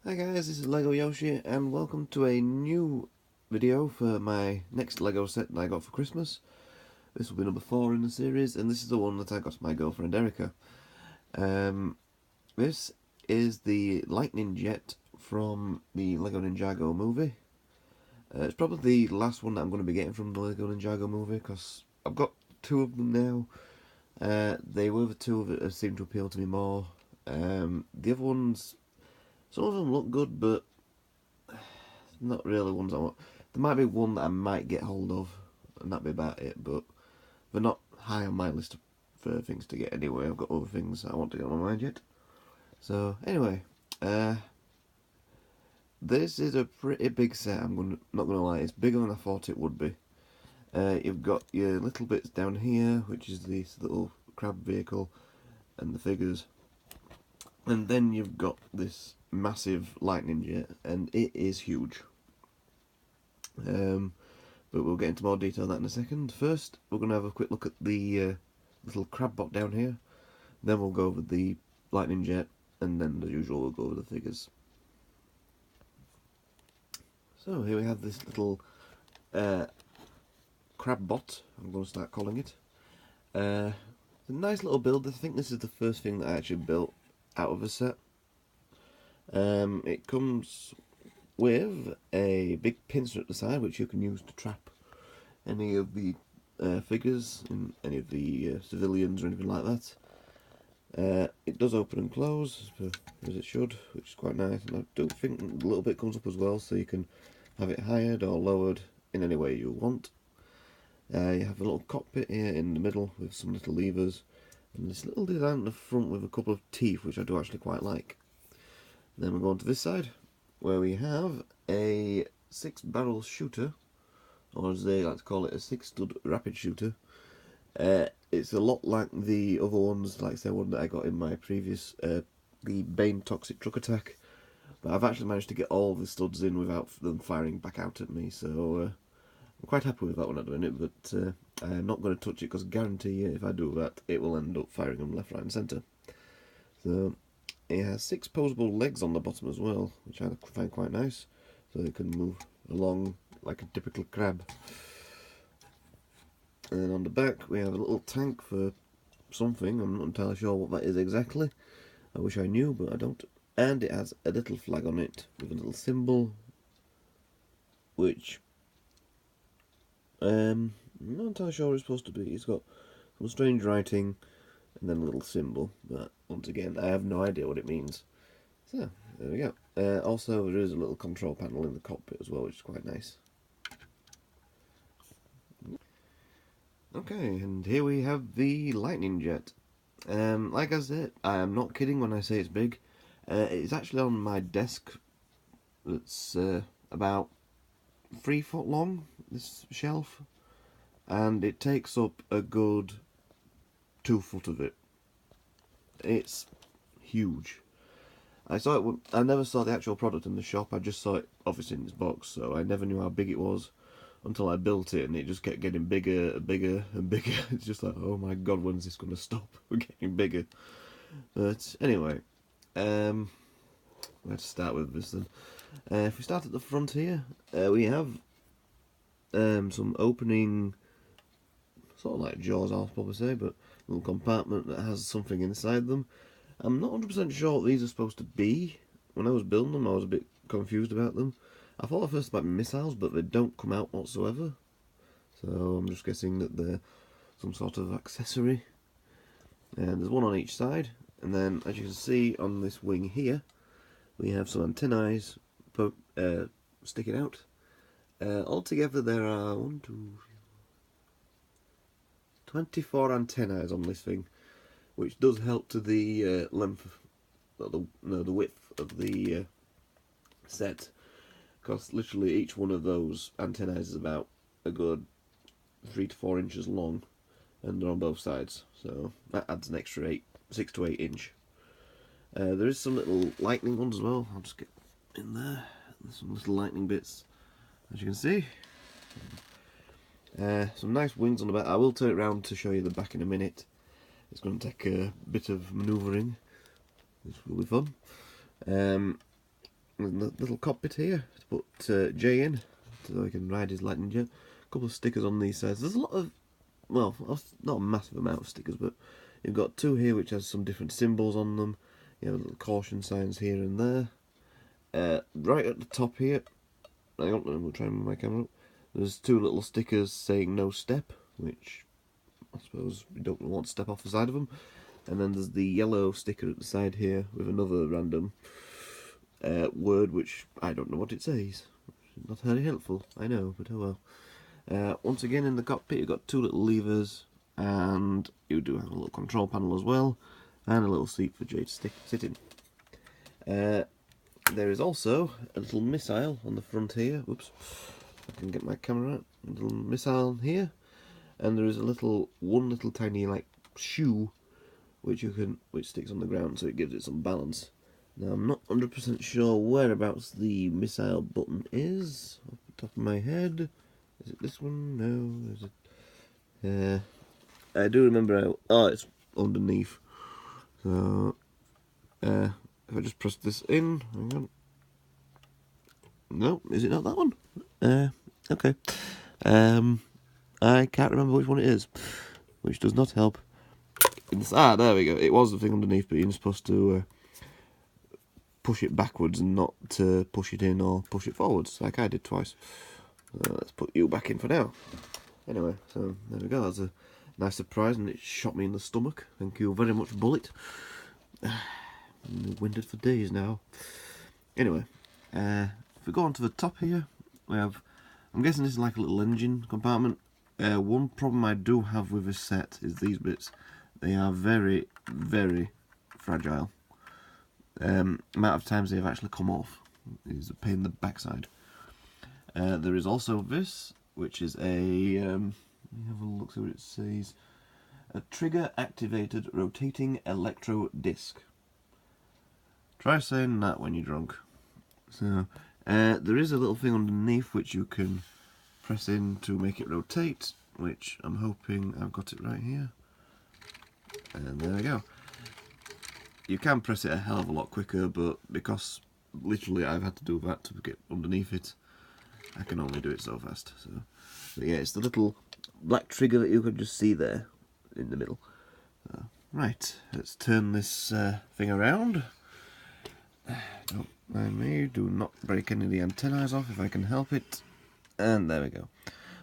Hi guys, this is Legoyoshi and welcome to a new video for my next Lego set that I got for Christmas. This will be number 4 in the series and this is the one that I got to my girlfriend Erica. This is the lightning jet from the Lego Ninjago movie. It's probably the last one that I'm going to be getting from the Lego Ninjago movie because I've got 2 of them now. They were the 2 that seem to appeal to me more. The other ones, some of them look good, but not really ones I want. There might be one that I might get hold of, and that'd be about it, but they're not high on my list for things to get anyway. I've got other things I want to get on my mind yet. So, anyway, this is a pretty big set, not gonna lie, it's bigger than I thought it would be. You've got your little bits down here, which is this little crab vehicle, and the figures. And then you've got this massive lightning jet, and it is huge. But we'll get into more detail on that in a second. First, we're going to have a quick look at the little crab bot down here. Then we'll go over the lightning jet, and then, as usual, we'll go over the figures. So here we have this little crab bot, I'm going to start calling it. It's a nice little build. I think this is the first thing that I actually built out of a set. It comes with a big pincer at the side, which you can use to trap any of the figures, in any of the civilians or anything like that. It does open and close, as it should, which is quite nice, and I do think a little bit comes up as well, so you can have it higher or lowered in any way you want. You have a little cockpit here in the middle with some little levers, and this little design at the front with a couple of teeth, which I do actually quite like. Then we'll go on to this side, where we have a 6-barrel shooter, or as they like to call it, a 6-stud rapid shooter. It's a lot like the other ones, like say one that I got in my previous, the Bane Toxic Truck Attack, but I've actually managed to get all the studs in without them firing back out at me, so I'm quite happy with that one at the minute, but I'm not going to touch it because I guarantee you if I do that, it will end up firing them left, right and centre. So it has 6 posable legs on the bottom as well, which I find quite nice, so they can move along like a typical crab. And on the back we have a little tank for something, I'm not entirely sure what that is exactly. I wish I knew, but I don't. And it has a little flag on it with a little symbol, which I'm not entirely sure what it's supposed to be. It's got some strange writing and then a little symbol, but once again I have no idea what it means. So there we go. Also there is a little control panel in the cockpit as well, which is quite nice. Okay, and here we have the lightning jet. Like I said, I am not kidding when I say it's big. It's actually on my desk. It's about 3 foot long, this shelf, and it takes up a good 2 foot of it. It's huge. I never saw the actual product in the shop. I just saw it obviously in this box, so I never knew how big it was until I built it, and it just kept getting bigger and bigger and bigger. It's just like, oh my god, when's this going to stop? We're getting bigger. But anyway, let's start with this then. If we start at the front here, we have some opening, sort of like jaws, I'll probably say, but a little compartment that has something inside them. I'm not 100% sure what these are supposed to be. When I was building them, I was a bit confused about them. I thought at first about missiles, but they don't come out whatsoever. So I'm just guessing that they're some sort of accessory. And there's one on each side. And then, as you can see on this wing here, we have some antennae sticking out. Altogether there are 24 antennae on this thing, which does help to the length, the width of the set, because literally each one of those antennae is about a good 3 to 4 inches long, and they're on both sides, so that adds an extra 6 to 8 inch. There is some little lightning ones as well. I'll just get in there. There's some little lightning bits, as you can see. Some nice wings on the back. I will turn it around to show you the back in a minute. It's going to take a bit of manoeuvring, which will be fun. there's a little cockpit here to put Jay in, so he can ride his lightning jet. A couple of stickers on these sides. There's a lot of, well, not a massive amount of stickers, but you've got two here which has some different symbols on them. You have little caution signs here and there. Right at the top here, hang on, we'll try and move my camera up. There's two little stickers saying no step, which I suppose we don't want to step off the side of them. And then there's the yellow sticker at the side here with another random word which I don't know what it says. Not very helpful, I know, but oh well. Once again in the cockpit you've got two little levers, and you do have a little control panel as well, and a little seat for Jay to sit in. There is also a little missile on the front here. Whoops, I can get my camera out. A little missile here, and there is one little tiny like shoe which sticks on the ground, so it gives it some balance. Now I'm not 100% sure whereabouts the missile button is off the top of my head. Is it this one? No, is it? I do remember how. Oh, it's underneath. So if I just press this in, hang on. No, is it not that one? Okay. I can't remember which one it is, which does not help. There we go. It was the thing underneath, but you're supposed to push it backwards and not to push it in or push it forwards, like I did twice. Let's put you back in for now. Anyway, so there we go. That's a nice surprise, and it shot me in the stomach. Thank you very much, Bullet. I'm winded for days now. Anyway, if we go on to the top here, we have, I'm guessing this is like a little engine compartment. One problem I do have with this set is these bits. They are very, very fragile. Amount of times they've actually come off is a pain in the backside. There is also this, which is a, let me have a look, see what it says. A trigger activated rotating electro disc. Try saying that when you're drunk. So, there is a little thing underneath which you can press in to make it rotate, which I'm hoping I've got it right here. And there we go. You can press it a hell of a lot quicker, but because literally I've had to do that to get underneath it, I can only do it so fast. So, but yeah, it's the little black trigger that you can just see there in the middle. Right, let's turn this thing around. Don't mind me, do not break any of the antennae off if I can help it. And there we go.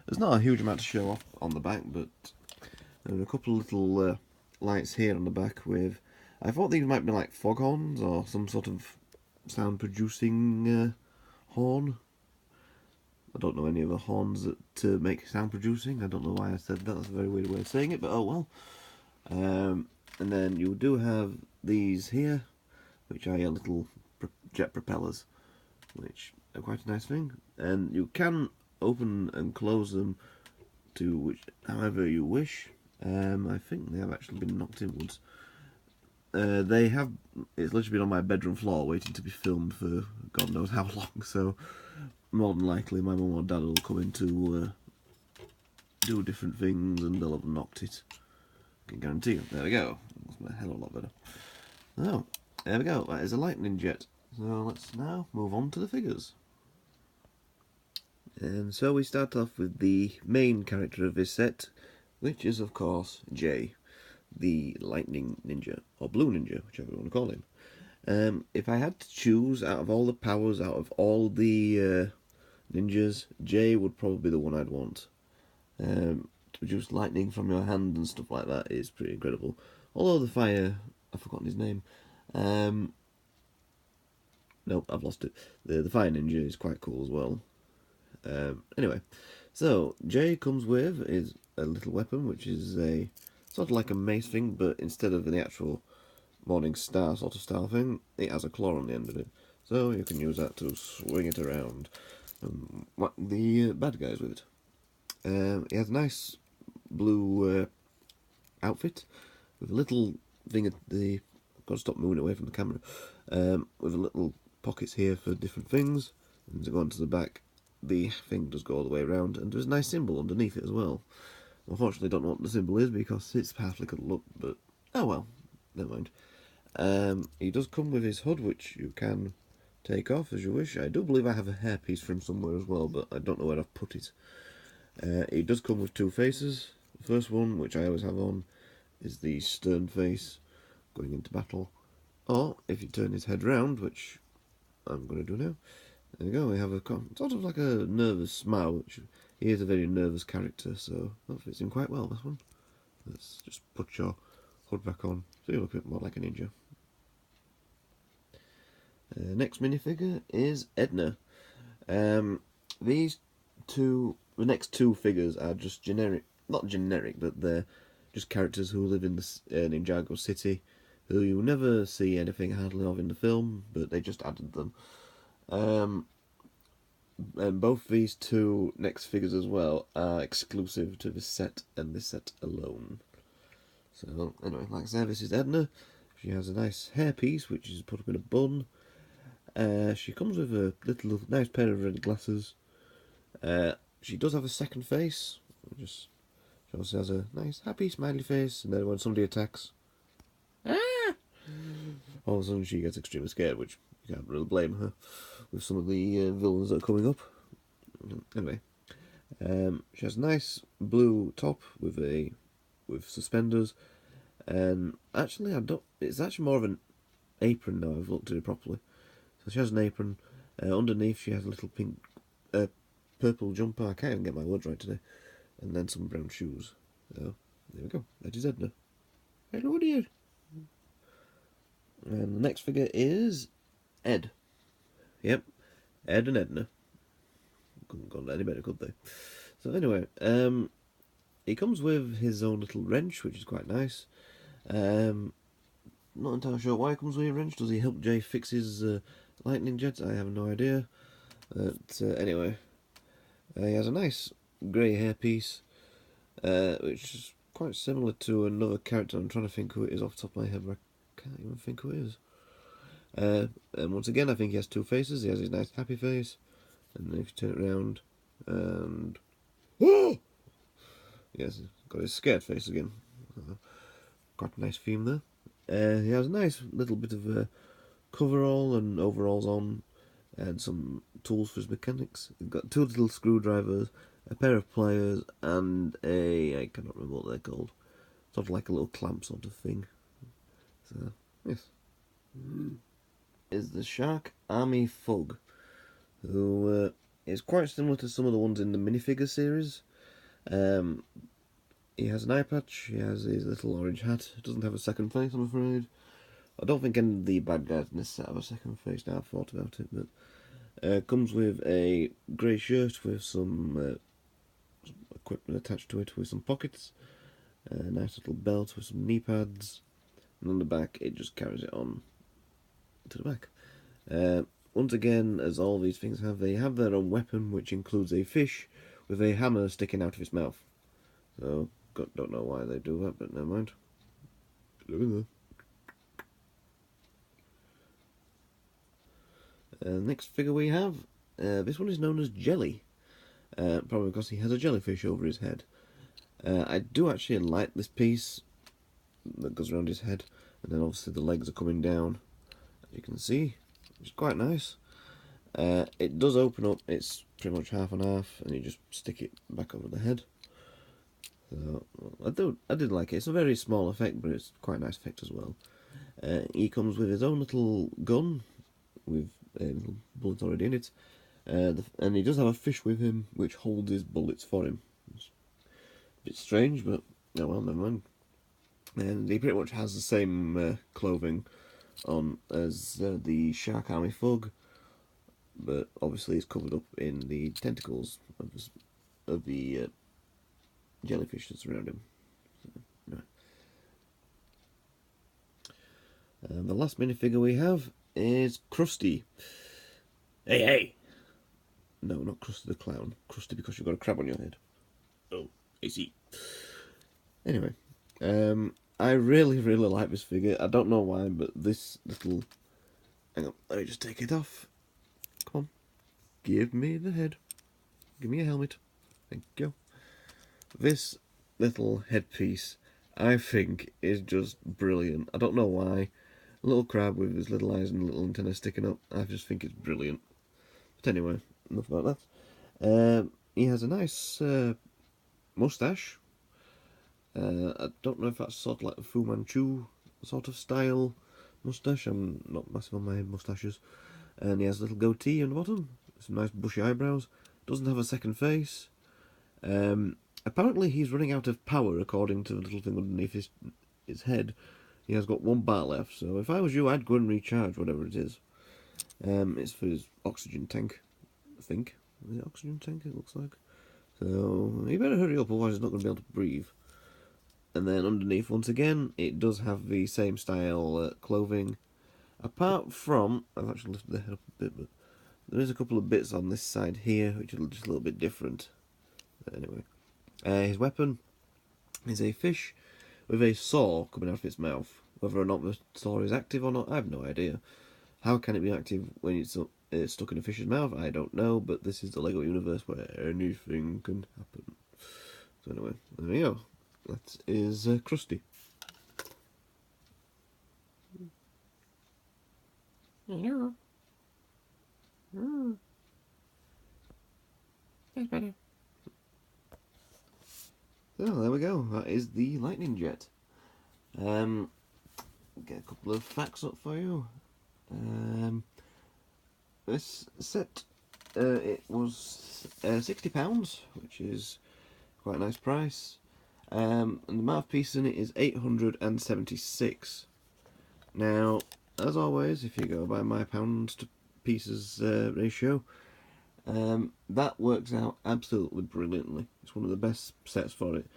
There's not a huge amount to show off on the back, but there are a couple of little lights here on the back with, I thought these might be like foghorns or some sort of sound producing horn. I don't know any other horns that make sound producing. I don't know why I said that. That's a very weird way of saying it, but oh well. And then you do have these here, which are your little jet propellers, which are quite a nice thing. And you can open and close them to however you wish. I think they have actually been knocked inwards. They have, it's literally been on my bedroom floor waiting to be filmed for God knows how long, so more than likely my mum or dad will come in to do different things and they'll have knocked it. I can guarantee you. There we go. That's a hell of a lot better. Oh, there we go. That is a lightning jet. So let's now move on to the figures. And so we start off with the main character of this set, which is of course Jay, the lightning ninja, or blue ninja, whichever you want to call him. If I had to choose out of all the powers, out of all the ninjas, Jay would probably be the one I'd want. To produce lightning from your hand and stuff like that is pretty incredible. Although the fire, I've forgotten his name. Nope, I've lost it. The fire ninja is quite cool as well. Anyway, so Jay comes with is a little weapon, which is a sort of like a mace thing, but instead of the actual morning star sort of style thing, it has a claw on the end of it. So you can use that to swing it around and whack the bad guys with it. He has a nice blue outfit with a little thing at the. I've got to stop moving away from the camera. With a little pockets here for different things, and to go onto the back, the thing does go all the way around, and there's a nice symbol underneath it as well. Unfortunately, don't know what the symbol is because it's half like a look, but oh well, never mind. He does come with his hood, which you can take off as you wish. I do believe I have a hairpiece from somewhere as well, but I don't know where I've put it. It does come with two faces. The first one, which I always have on, is the stern face going into battle. Or, if you turn his head round, which I'm going to do now, there we go, we have a sort of like a nervous smile, which he is a very nervous character, so that fits him quite well, this one. Let's just put your hood back on, so you look a bit more like a ninja. Next minifigure is Edna. The next two figures are just generic, not generic, but they're just characters who live in the Ninjago City, who you never see anything hardly of in the film, but they just added them. And both these two next figures as well are exclusive to this set and this set alone. So anyway, like I said, this is Edna. She has a nice hairpiece which is put up in a bun. She comes with a little nice pair of red glasses. She does have a second face. She also has a nice happy smiley face, and then when somebody attacks, all of a sudden she gets extremely scared, which you can't really blame her with some of the villains that are coming up. Anyway, she has a nice blue top with suspenders, and actually it's actually more of an apron now. I've looked at it properly. So she has an apron. Underneath she has a little pink, purple jumper. I can't even get my words right today. And then some brown shoes. So there we go. That is Edna. Hello dear. And the next figure is Ed. Yep, Ed and Edna. Couldn't have gone any better, could they? So anyway, he comes with his own little wrench, which is quite nice. Not entirely sure why he comes with a wrench. Does he help Jay fix his lightning jets? I have no idea. But anyway, he has a nice grey hairpiece, which is quite similar to another character. I'm trying to think who it is off the top of my head, but I can't even think who it is. And once again, I think he has two faces. He has his nice happy face, and then if you turn it around, and yes, he's got his scared face again. Quite a nice theme there. He has a nice little bit of coverall and overalls on, and some tools for his mechanics. He's got two little screwdrivers, a pair of pliers, and I cannot remember what they're called. Sort of like a little clamp sort of thing. So, yes. Is the Shark Army Fug, who is quite similar to some of the ones in the minifigure series. He has an eye patch, he has his little orange hat, doesn't have a second face, I'm afraid. I don't think any of the bad guys in this set have a second face now I've thought about it, but comes with a grey shirt with some equipment attached to it with some pockets, a nice little belt with some knee pads, and on the back it just carries it on to the back. Once again, as all these things have, they have their own weapon, which includes a fish with a hammer sticking out of its mouth. So, don't know why they do that, but never mind. Look at that. Next figure we have, this one is known as Jelly, probably because he has a jellyfish over his head. I do actually like this piece that goes around his head, and then obviously the legs are coming down, as you can see, which is quite nice. It does open up, it's pretty much half and half, and you just stick it back over the head. So I did like it. It's a very small effect, but it's quite a nice effect as well. He comes with his own little gun with a little bullet already in it, and he does have a fish with him which holds his bullets for him. It's a bit strange, but oh well, never mind. And he pretty much has the same clothing on as the Shark Army Fug, but obviously he's covered up in the tentacles of the jellyfish that's around him. So, no. And the last minifigure we have is Crusty. Hey, hey! No, not Crusty the Clown. Crusty because you've got a crab on your head. Oh, I see. Anyway, I really, really like this figure. I don't know why, but this little... Hang on, let me just take it off. Come on. Give me the head. Give me a helmet. Thank you. This little headpiece, I think, is just brilliant. I don't know why, A little crab with his little eyes and little antenna sticking up. I just think it's brilliant. But anyway, enough about that. He has a nice moustache. I don't know if that's sort of like a Fu Manchu sort of style moustache. I'm not massive on my moustaches. And he has a little goatee on the bottom. Some nice bushy eyebrows. Doesn't have a second face. Apparently he's running out of power according to the little thing underneath his head. He has got 1 bar left, so if I was you, I'd go and recharge whatever it is. It's for his oxygen tank, I think. Is it oxygen tank, it looks like? So, you better hurry up, otherwise he's not going to be able to breathe. And then underneath, once again, it does have the same style clothing. Apart from, I've actually lifted the head up a bit, but there is a couple of bits on this side here, which are just a little bit different. But anyway. His weapon is a fish with a saw coming out of its mouth. Whether or not the saw is active or not, I have no idea. How can it be active when it's stuck in a fish's mouth? I don't know, but this is the Lego universe where anything can happen. So anyway, there we go. That is Crusty. Hello. That's better. So there we go. That is the lightning jet. Get a couple of facts up for you. This set, it was £60, which is quite a nice price. And the mouthpiece in it is 876. Now, as always, if you go by my pounds to pieces ratio, that works out absolutely brilliantly. It's one of the best sets for it.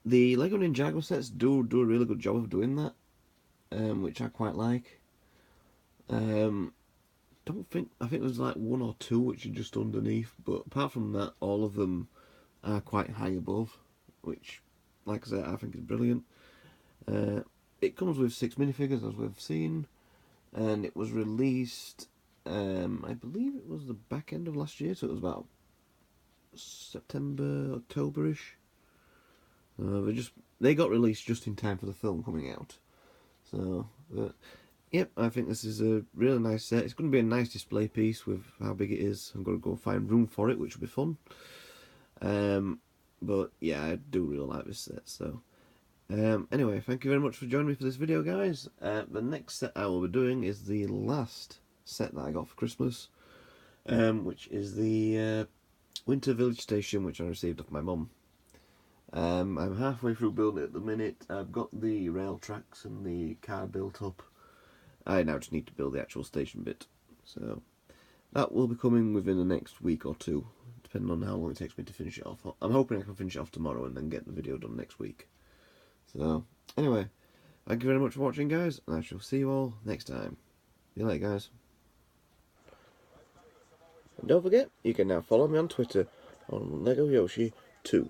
The Lego Ninjago sets do a really good job of doing that, which I quite like. I think there's like 1 or 2 which are just underneath, but apart from that, all of them are quite high above, which, like I said, I think is brilliant. It comes with 6 minifigures, as we've seen, and it was released, I believe it was the back end of last year, so it was about September, October-ish. They got released just in time for the film coming out. So, yep, I think this is a really nice set. It's going to be a nice display piece with how big it is. I'm going to go find room for it, which will be fun. But yeah, I do really like this set. So, anyway, thank you very much for joining me for this video, guys. The next set I will be doing is the last set that I got for Christmas, which is the Winter Village Station, which I received off my mum. I'm halfway through building it at the minute. I've got the rail tracks and the car built up. I now just need to build the actual station bit. So that will be coming within the next week or 2, depending on how long it takes me to finish it off. I'm hoping I can finish it off tomorrow and then get the video done next week. So anyway, thank you very much for watching, guys, and I shall see you all next time. See you later, guys. And don't forget, you can now follow me on Twitter on Legoyoshi 2.